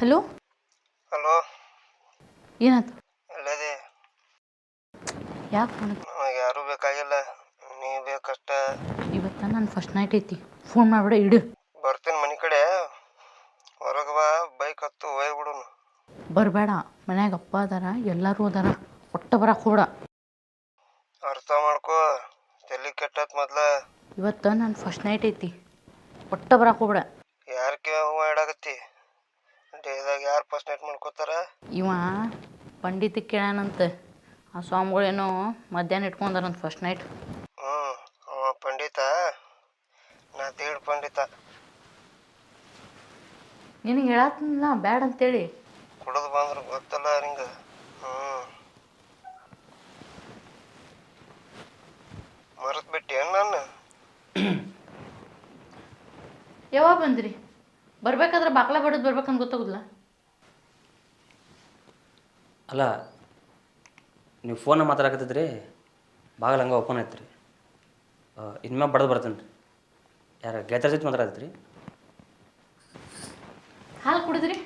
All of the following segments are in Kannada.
ಹಲೋ ಹಲೋ, ಏನಾಯ್ತು? ಎಲ್ಲದೆ? ಯಾಕೆ ಫೋನ್? ನನಗೆ ಯಾರೂ ಬೇಕಾಗಿಲ್ಲ, ನೀ ಬೇಕಷ್ಟ. ಇವತ್ತು ನನ್ನ ಫಸ್ಟ್ ನೈಟ್ ಐತಿ, ಫೋನ್ ಮಾಡ್ಬಿಡ ಇಡು. ಬರ್ತೀನಿ ಮನೆ ಕಡೆ, ಹೊರಗೆ ಬಾ, ಬೈಕ್ ಹತ್ತು ಹೋಗ್ಬಿಡುನು. ಬರಬೇಡ, ಮನ್ಯಾಗ ಅಪ್ಪ ಅದಾರ, ಎಲ್ಲರೂ ಅದಾರ, ಒಟ್ಟ ಬರಕ್ಕೆ ಹೋಡ. ಅರ್ಥ ಮಾಡ್ಕೋ, ತಲೆ ಕೆಟ್ಟತ್ ಮೊದ್ಲ. ಇವತ್ತು ನನ್ನ ಫಸ್ಟ್ ನೈಟ್ ಐತಿ, ಒಟ್ಟ ಬರಕ್ಕೆ ಹೋಗ್ಬೇಡ. ಯಾರಕ್ಕೆ ಹೂವು ಇಡಾಕತ್ತಿ? ಡೇದಾಗ ಯಾರು ಫಸ್ಟ್ ನೈಟ್ ಮಾಡ್ಕೋತಾರ? ಇವ ಪಂಡಿತ ಕೇಳಾನಂತ, ಆ ಸ್ವಾಮಿಗಳೇನೋ ಮಧ್ಯಾಹ್ನ ಇಟ್ಕೊಂಡಾರಂತ ಫಸ್ಟ್ ನೈಟ್. ಅವ ಪಂಡಿತ, ನಾ ತೇಡ್ ಪಂಡಿತ. ನಿನಗೆ ಹೇಳತ್ತಿಲ್ಲ ಬ್ಯಾಡ ಅಂತೇಳಿ. ಕುಡಿದು ಬಂದ್ರೆ ಗೊತ್ತಲ್ಲ ನಿಂಗೆ. ಮರೆತು ಬಿಟ್ಟು ಏನು ನಾನು? ಯಾವಾಗ ಬಂದ್ರಿ? ಬರ್ಬೇಕಾದ್ರೆ ಬಾಕ್ಲ ಬಡೋದು ಬರ್ಬೇಕಂತ ಗೊತ್ತಾಗುದಿಲ್ಲ. ಅಲ್ಲ, ನೀವು ಫೋನ್ ಮಾತಾಡಕತ್ತಿದ್ರಿ, ಬಾಗಿಲು ಹಂಗೆ ಓಪನ್ ಐತ್ರಿ. ಇನ್ಮ್ಯಾಗ ಬಡ್ದು ಬರ್ತೇನೆ ರೀ. ಯಾರು ಗೆಳತರ ಜೊತೆ ಮಾತಾಡತ್ರಿ? ಹಾಲು ಕುಡಿದ್ರಿ?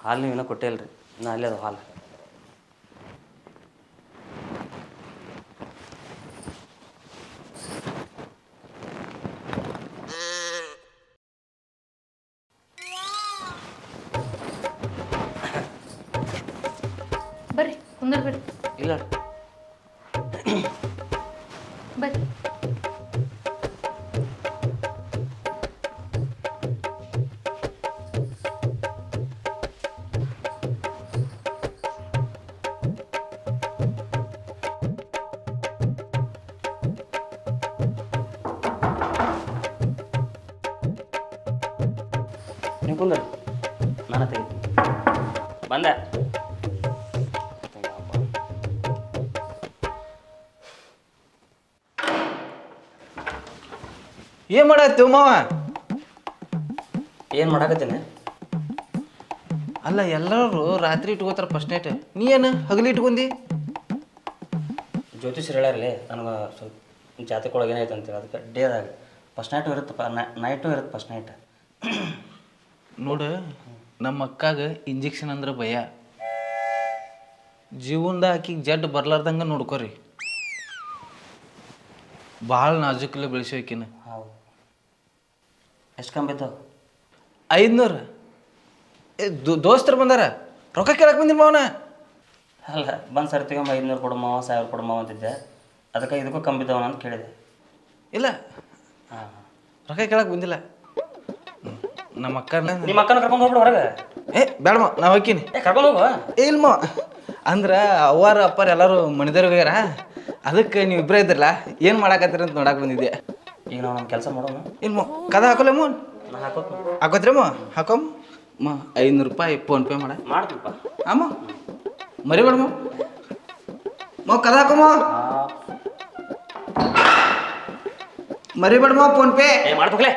ಹಾಲು ನೀವು ಇನ್ನೂ ಕೊಟ್ಟೇ ಇಲ್ರಿ, ಇನ್ನೂ ಅಲ್ಲೇ ಅದು ಹಾಲು. ಬರ್ರಿ ಕುಂದರ್ ಬರ್ರಿ. ಇಲ್ಲ ಬರ್ರಿ. ನೀವು ಕುಂದ್ರಿ, ನಾನು ತೆಗಿತೀನಿ. ಬಂದೆ. ಏನು ಮಾಡತ್ತೀವಿ ಮಾವ? ಏನು ಮಾಡಾಕತ್ತೀನಿ? ಅಲ್ಲ, ಎಲ್ಲರೂ ರಾತ್ರಿ ಇಟ್ಕೋತಾರ ಫಸ್ಟ್ ನೈಟ್, ನೀ ಏನು ಹಗಲಿ ಇಟ್ಕೊಂಡಿ? ಜ್ಯೋತಿಷ್ಯರು ಹೇಳ್ಯಾರಲಿ, ನನಗೆ ಸ್ವಲ್ಪ ಜಾತಕೊಳಗೆ ಏನಾಯ್ತು ಅಂತೇಳಿ, ಅದಕ್ಕೆ ಡೇದಾಗ ಫಸ್ಟ್ ನೈಟು ಇರುತ್ತಪ್ಪ, ನೈಟು ಇರುತ್ತೆ ಫಸ್ಟ್ ನೈಟ್. ನೋಡು, ನಮ್ಮ ಅಕ್ಕಾಗ ಇಂಜೆಕ್ಷನ್ ಅಂದ್ರೆ ಭಯ. ಜೀವನದ ಆಕಿಗೆ ಜಡ್ ಬರ್ಲಾರ್ದಂಗೆ ನೋಡ್ಕೊರಿ. ಭಾಳ ನಾಜುಕಲ್ಲಿ ಬೆಳೆಸೋಕಿನ. ಹೌದು. ಎಷ್ಟು ಕಮ್ಮಿ ಬಿದ್ದಾವ? 500. ದೋಸ್ತರು ಬಂದಾರ, ರೊಕ್ಕ ಕೇಳಕ್ಕೆ ಬಂದಿಲ್ಲ ಮಾವನ. ಅಲ್ಲ, ಬಂದು ಸರಿ ತೆಗೊಂಬ, 500 ಕೊಡು ಮಾವ, 1000 ಕೊಡು ಮಾವ ಅಂತಿದ್ದೆ. ಅದಕ್ಕೆ ಇದಕ್ಕೂ ಕಮ್ಮಿ ಬಿದ್ದಾವನ ಅಂತ ಕೇಳಿದೆ. ಇಲ್ಲ, ಹಾಂ, ರೊಕ್ಕ ಕೇಳಕ್ಕೆ ಬಂದಿಲ್ಲ. ನಮ್ಮ ಅಕ್ಕನ ನಿಮ್ಮ ಅಕ್ಕನ ಕರ್ಕೊಂಡು ಹೋಗ್ಬಿಡು ಹೊರಗೆ. ಬೇಡ ಮಾವ, ನಾವು ಹಾಕೀನಿ. ಕರ್ಕೊಂಡು ಹೋಗುವ. ಇಲ್ಲ ಮಾವ, ಅಂದ್ರೆ ಅವ್ವಾರ ಅಪ್ಪಾರ ಎಲ್ಲರೂ ಮಣಿದವ್ರಿಗೆ ಹೋಗ್ಯಾರ, ಅದಕ್ಕೆ ನೀವು ಇಬ್ಬರೇ ಇದ್ರಲ್ಲ, ಏನು ಮಾಡಾಕತ್ತೀರ ಅಂತ ನೋಡಕ್ಕೆ ಬಂದಿದ್ದೆ. ಈಗ ನಾವು ನಮ್ಮ ಕೆಲಸ ಮಾಡೋಣ. ಇಲ್ಲ ಮಾವ, ಕದ ಹಾಕೋಲ್ಲ ಮಾವ? ನಾನು ಹಾಕೋತ ಹಾಕೋತ್ರಿ ಮಾವ? ಹಾಕೋಮ್ ಮಾ, 500 ರೂಪಾಯಿ ಫೋನ್ಪೇ ಮಾಡ್ತೀಪ್ಪ. ಅಮ್ಮ ಮರಿಬೇಡ ಮಾವ, ಕದ ಹಾಕೋ ಮಾವ, ಮರಿಬೇಡ ಮಾವ, ಫೋನ್ಪೇ ಮಾಡ್ಬೇಕಲೇ.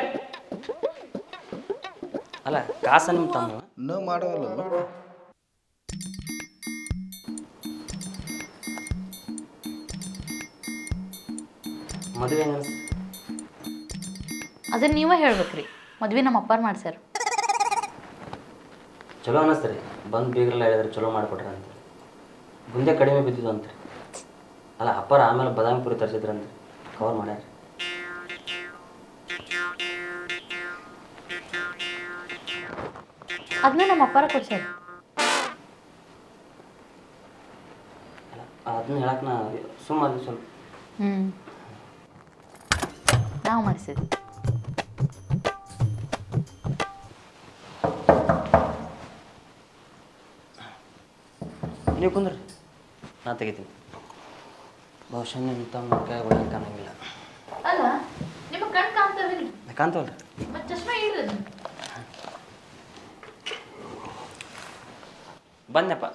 ಅಲ್ಲ, ಕಾಸ ನಿಮ್ಮ ತಮ್ಮ ನೋ ಮಾಡೋಲ್ಲ. ಮದುವೆ ಹೆಂಗ ಅನಿಸ್ತು? ಅದನ್ನ ನೀವೇ ಹೇಳ್ಬೇಕ್ರಿ. ಮದ್ವೆ ನಮ್ಮ ಅಪ್ಪಾರು ಮಾಡ್ಸ್ಯಾರ. ಚಲೋ ಅನ್ನಿಸ್ತು ರೀ, ಬಂದು ಬೀಗ್ರೆಲ್ಲ ಹೇಳಿದ್ರೆ ಚಲೋ ಮಾಡಿಕೊಟ್ರ ಅಂತ. ಗುಂದೆ ಕಡಿಮೆ ಬಿದ್ದಿದ್ದು ಅಂತ. ಅಲ್ಲ, ಅಪ್ಪಾರ ಆಮೇಲೆ ಬಾದಾಮಿ ಪುರಿ ತರಿಸಿದ್ರಂತ, ಕವರ್ ಮಾಡ್ಯಾರ. ಅದನ್ನ ನಮ್ಮ ಅಪ್ಪಾರ ಕೊಡ್ಸ್ಯಾರ. ಅದನ್ನ ಹೇಳಕ್ಕೆ ನಾ ಸುಮ್ಮನೆ ಸ್ವಲ್ಪ. ನಾವು ಮಾಡಿಸಿದ್ವಿ. ನೀವು ಕುಂದ್ರಿ, ನಾ ತೆಗಿತೀನಿ. ಬಹುಶಃ ನಿಮ್ಮ ತಮ್ಮ ಕೈ ಒಳಗೆ ಕಾಣಂಗಿಲ್ಲ. ಅಲ್ಲ, ನಿಮ್ಮ ಕಣ್ ಕಾಣ್ತಾವಿಲ್ಲ. ಕಾಣ್ತವಲ್ರಿ? ಮತ್ತೆ ಚಶ್ಮಾ ಇಡ್ರಿ. ಬಂದೆಪ್ಪ.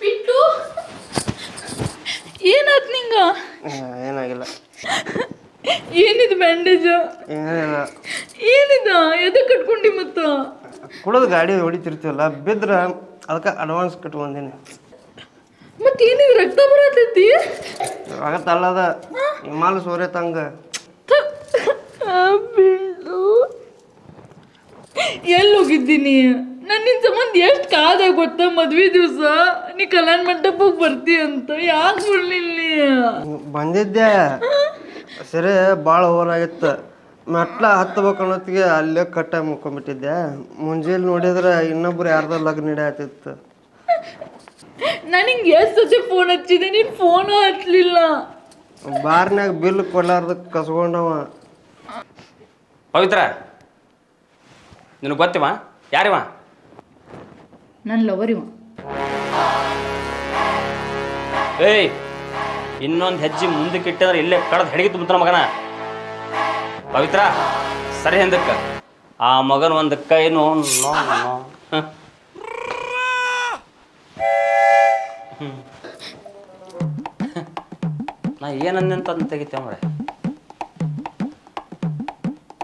ಬಿಟ್ಟು ಏನಾಯ್ತು ನಿಂಗ? ಏನಾಗಿಲ್ಲ. ಏನಿದು ಬ್ಯಾಂಡೇಜು? ಏನಿಲ್ಲ. ಏನಿದ? ಎದೆ ಕಟ್ಕೊಂಡಿ ಮತ್ತು ಕುಡಿದು ಗಾಡಿ ಹೊಡಿತಿರ್ತೀವಲ್ಲ, ಬಿದ್ರೆ ಅದಕ್ಕೆ ಅಡ್ವಾನ್ಸ್ ಕಟ್ಕೊಂಡೀನಿ. ಮತ್ತೇನಿದು ರಕ್ತ ಬರತೈತಿ? ಆಗತ್ತಲ್ಲದ ಹಿಮಾಲ ಸೋರೆ ತಂಗ. ಬಿಡು. ಎಲ್ಲಿ ಹೋಗಿದ್ದೀನಿ? ನಾನು ನಿನ್ನ ಸಂಬಂಧ ಎಷ್ಟು ಕಾದೆ ಗೊತ್ತಾ? ಮದ್ವೆ ದಿವಸ ನೀ ಕಲ್ಯಾಣ ಮಂಟಪಕ್ಕೆ ಬರ್ತೀಯ ಅಂತ. ಯಾಕೆ ಬರ್ಲಿಲ್ಲ? ಬಂದಿದ್ದೆ, ಸರಿ ಭಾಳ ಓವರಾಗಿತ್ತು. ಮೆಟ್ಲ ಹತ್ಬೇಕು ಅನ್ನೋತ್ತಿಗೆ ಅಲ್ಲೇ ಕಟ್ಟಾಗಿ ಮುಕ್ಕೊಂಬಿಟ್ಟಿದ್ದೆ. ಮುಂಜಾನೆ ನೋಡಿದ್ರೆ ಇನ್ನೊಬ್ರು ಯಾರ್ದೋ ಲಗ್ನ ನಡೆಯತ್ತಿತ್ತು. ನಾನು ಹಿಂಗೆ ಎಷ್ಟು ಸತಿ ಫೋನ್ ಹಚ್ಚಿದೆ, ನೀನು ಫೋನು ಹಚ್ಚಲಿಲ್ಲ. ಬಾರ್ನ್ಯಾಗ ಬಿಲ್ ಕೊಡ್ಲಾರ್ದ ಕಸ್ಕೊಂಡವ. ಪವಿತ್ರ, ನಿನಗೆ ಗೊತ್ತಿವ ಯಾರಿವ? ನನ್ನ ಲವರ್ ಇವ. ಏಯ್, ಇನ್ನೊಂದು ಹೆಜ್ಜೆ ಮುಂದಕ್ಕೆ ಇಟ್ಟಂದ್ರೆ ಇಲ್ಲೇ ಕಡ್ದು ಹೆಡಿಗೆ ತುಂಬ್ತಾನ ಮಗನ. ಪವಿತ್ರ, ಸರಿ ಹಿಂದಕ್ಕೆ. ಆ ಮಗನ ಒಂದು ಕೈ ನೋ ನೋ ನೋ. ನಾ ಏನಂತ ತೆಗಿತೇವ ಮರೆ.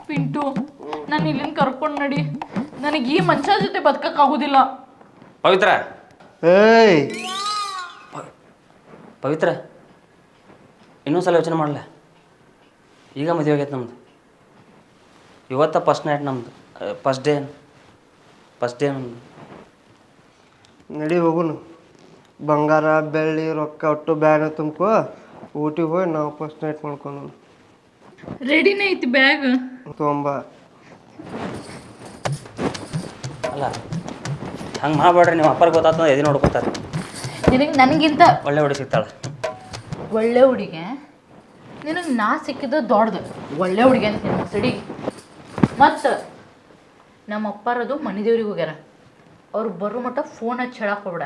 ಪಿಂಟು, ನಾನು ಇಲ್ಲಿಂದ ಕರ್ಕೊಂಡು ನಡಿ. ನನಗೆ ಈ ಮನುಷ್ಯ ಜೊತೆ ಬದುಕಕ್ಕಾಗೋದಿಲ್ಲ. ಪವಿತ್ರ, ಏಯ್ ಪವಿತ್ರ, ಇನ್ನೊಂದ್ಸಲ ಯೋಚನೆ ಮಾಡಲ. ಈಗ ಮದುವೆ ಆಗೈತೆ ನಮ್ದು. ಇವತ್ತ ಫಸ್ಟ್ ನೈಟ್ ನಮ್ಮದು, ಫಸ್ಟ್ ಡೇ ನಮ್ಮದು. ನಡಿ ಹೋಗುನು. ಬಂಗಾರ ಬೆಳ್ಳಿ ರೊಕ್ಕ ಒಟ್ಟು ಬ್ಯಾಗ್ ತುಂಬ್ಕೊ. ಊಟಿಗೆ ಹೋಗಿ ನಾವು ಫಸ್ಟ್ ನೈಟ್ ಮಾಡ್ಕೊಂಡು ರೆಡಿನೇ ಐತಿ ಬ್ಯಾಗ್. ತೊಂಬ. ಅಲ್ಲ, ಹಂಗೆ ಮಾಡಬೇಡ್ರಿ. ನೀವು ಅಪ್ಪರಿಗೆ ಗೊತ್ತಾಗ್ತದೆ, ಎದೆ ನೋಡ್ಕೊತಾರೆ. ನನಗಿಂತ ಒಳ್ಳೆ ಹುಡುಗಿ ಸಿಗ್ತಾಳೆ. ಒಳ್ಳೆ ಹುಡುಗಿ ನಿನಗೆ ನಾ ಸಿಕ್ಕಿದ್ದು ದೊಡ್ಡದು. ಒಳ್ಳೆ ಹುಡುಗಿ ಅಂತ ಸಿಡಿ. ಮತ್ತು ನಮ್ಮ ಅಪ್ಪಾರದು ಮನೆ ದೇವ್ರಿಗೆ ಹೋಗ್ಯಾರ. ಅವ್ರು ಬರೋ ಮಟ್ಟ ಫೋನ್ ಹಚ್ಚಿ ಹೇಳಕ್ಕೆ ಹೋಗ್ಬೇಡ.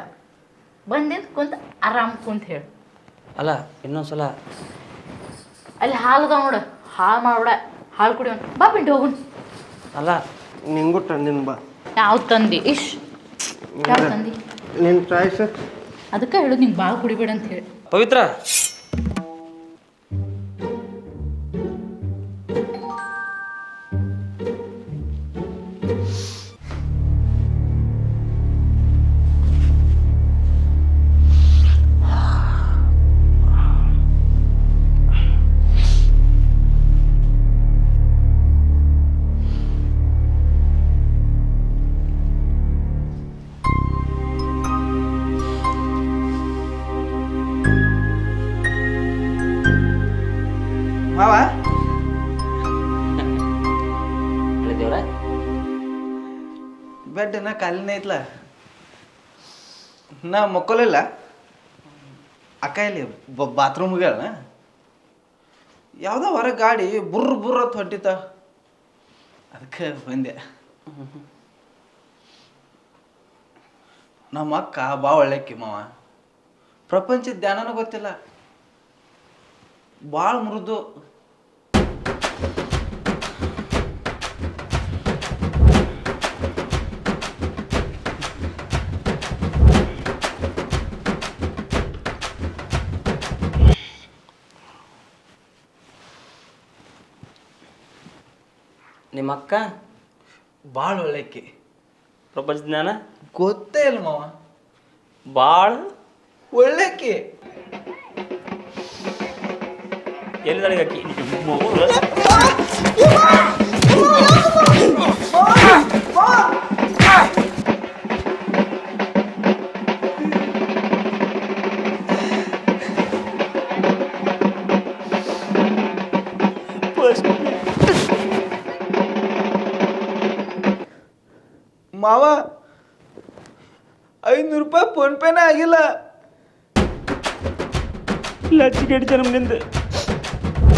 ಬಂದಿಂದ ಕುಂತ ಆರಾಮ್ ಕುಂತ ಹೇಳು. ಅಲ್ಲ, ಇನ್ನೊಂದ್ಸಲ ಅಲ್ಲಿ ಹಾಲು ಅದಾವ ನೋಡು, ಹಾಲು ಮಾಡ್ಬೇಡ. ಹಾಲು ಕುಡಿಯೋಣ ಬಾ ಪಿಂಟು ಹೋಗುನ್. ಅಲ್ಲ, ನಿಂಗೂ ತಂದಿನ ಬಾ. ಯಾವ ತಂದಿ? ಯಾವ ತಂದಿ? ನಿನ್ನ ಚಾಯ್ಸ್. ಅದಕ್ಕೆ ಹೇಳೋದು ನಿಂಗೆ ಭಾಳ ಕುಡಿಬೇಡ ಅಂತ ಹೇಳಿ. ಪವಿತ್ರ, ಮಾವ, ದೇವ್ರ ಬೆಡ್ ನಾ ಖಾಲಿನೇ ಐತ್ಲ. ನಾ ಮಕ್ಕೊಲಿಲ್ಲ. ಅಕ್ಕ ಇಲ್ಲಿ ಬಾತ್ರೂಮ್ಗೆ ಹೇಳ. ಯಾವುದೋ ಹೊರಗೆ ಗಾಡಿ ಬುರ್ರ ಬುರ್ರ ಅಂತ ಹೊಂಟಿತ. ಅದಕ್ಕೆ ಬಂದೆ. ನಮ್ಮ ಅಕ್ಕ ಭಾಳ ಒಳ್ಳೆಕ್ಕಿ ಮಾವ. ಪ್ರಪಂಚದ ಧ್ಯಾನನೂ ಗೊತ್ತಿಲ್ಲ. ಭಾಳ ಮೃದು. ನಿಮ್ಮ ಅಕ್ಕ ಭಾಳ ಒಳ್ಳೆಕ್ಕಿ. ಪ್ರಪಂಚ ಜ್ಞಾನ ಗೊತ್ತೇ ಇಲ್ಲ ಮಾವ. ಭಾಳ ಒಳ್ಳೆಕ್ಕಿ. ಎಲ್ಲಿದ್ದಾಳೆ ಅಕ್ಕಿ? ಮಾವ, 500 ರೂಪಾಯಿ ಫೋನ್ ಪೇನೇ ಆಗಿಲ್ಲ. ಲಚ್ಚಿಗೆ ಜನ್ಮದಿಂದ